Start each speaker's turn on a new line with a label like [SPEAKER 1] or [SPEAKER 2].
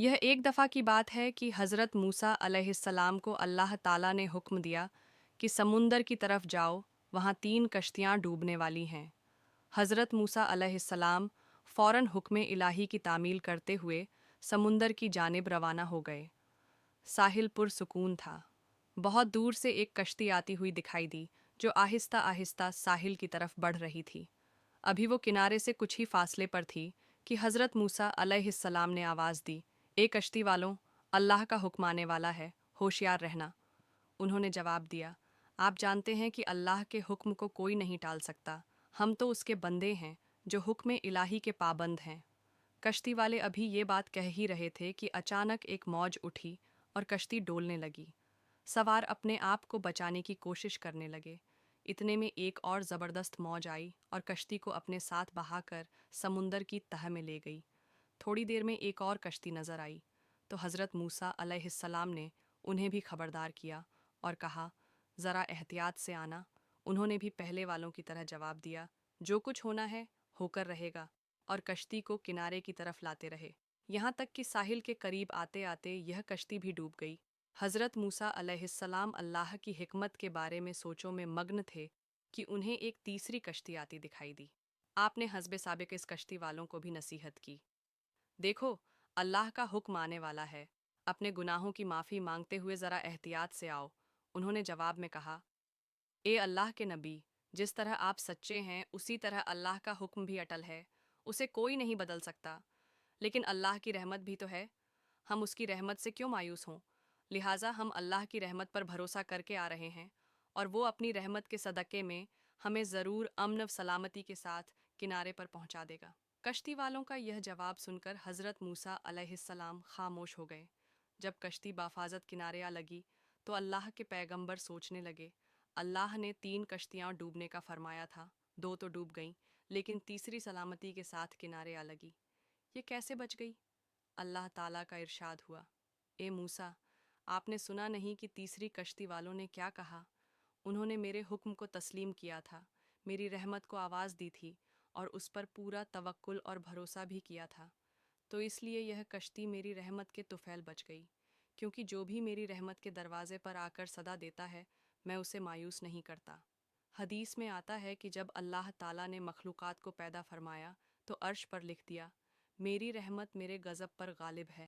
[SPEAKER 1] यह एक दफ़ा की बात है कि हज़रत मूसा अलैहिस्सलाम को अल्लाह ताला ने हुक्म दिया कि समुंदर की तरफ जाओ, वहाँ 3 कश्तियाँ डूबने वाली हैं। हज़रत मूसा अलैहिस्सलाम फ़ौरन हुक्म इलाही की तामील करते हुए समुंदर की जानिब रवाना हो गए। साहिल पुरसुकून था। बहुत दूर से एक कश्ती आती हुई दिखाई दी, जो आहिस्ता आहिस्ता साहिल की तरफ बढ़ रही थी। अभी वो किनारे से कुछ ही फासले पर थी कि हज़रत मूसा अलैहिस्सलाम ने आवाज़ दी, ए कश्ती वालों, अल्लाह का हुक्म आने वाला है, होशियार रहना। उन्होंने जवाब दिया, आप जानते हैं कि अल्लाह के हुक्म को कोई नहीं टाल सकता। हम तो उसके बंदे हैं, जो हुक्म इलाही के पाबंद हैं। कश्ती वाले अभी ये बात कह ही रहे थे कि अचानक एक मौज उठी और कश्ती डोलने लगी। सवार अपने आप को बचाने की कोशिश करने लगे। इतने में एक और ज़बरदस्त मौज आई और कश्ती को अपने साथ बहाकर समुंदर की तह में ले गई। थोड़ी देर में एक और कश्ती नज़र आई तो हज़रत मूसा अलैहिस्सलाम ने उन्हें भी खबरदार किया और कहा, ज़रा एहतियात से आना। उन्होंने भी पहले वालों की तरह जवाब दिया, जो कुछ होना है होकर रहेगा, और कश्ती को किनारे की तरफ लाते रहे। यहाँ तक कि साहिल के करीब आते आते यह कश्ती भी डूब गई। हज़रत मूसा अलैहिस्सलाम अल्लाह की हिकमत के बारे में सोचों में मग्न थे कि उन्हें एक तीसरी कश्ती आती दिखाई दी। आपने हस्बे साबिक इस कश्ती वालों को भी नसीहत की, देखो, अल्लाह का हुक्म आने वाला है, अपने गुनाहों की माफ़ी मांगते हुए ज़रा एहतियात से आओ। उन्होंने जवाब में कहा, ए अल्लाह के नबी, जिस तरह आप सच्चे हैं उसी तरह अल्लाह का हुक्म भी अटल है, उसे कोई नहीं बदल सकता। लेकिन अल्लाह की रहमत भी तो है, हम उसकी रहमत से क्यों मायूस हों? लिहाजा हम अल्लाह की रहमत पर भरोसा करके आ रहे हैं, और वो अपनी रहमत के सदक़े में हमें ज़रूर अमन व सलामती के साथ किनारे पर पहुंचा देगा। कश्ती वालों का यह जवाब सुनकर हज़रत मूसा अलैहिस्सलाम खामोश हो गए। जब कश्ती बाफाजत किनारे आ लगी तो अल्लाह के पैगंबर सोचने लगे, अल्लाह ने 3 कश्तियाँ डूबने का फरमाया था, 2 तो डूब गईं, लेकिन तीसरी सलामती के साथ किनारे आ लगी। ये कैसे बच गई? अल्लाह ताला का इरशाद हुआ, ए मूसा, आपने सुना नहीं कि तीसरी कश्ती वालों ने क्या कहा? उन्होंने मेरे हुक्म को तस्लीम किया था, मेरी रहमत को आवाज़ दी थी और उस पर पूरा तवक्कुल और भरोसा भी किया था। तो इसलिए यह कश्ती मेरी रहमत के तुफैल बच गई, क्योंकि जो भी मेरी रहमत के दरवाज़े पर आकर सदा देता है, मैं उसे मायूस नहीं करता। हदीस में आता है कि जब अल्लाह ताला ने मखलूक़ात को पैदा फरमाया तो अर्श पर लिख दिया, मेरी रहमत मेरे गज़ब पर गालिब है।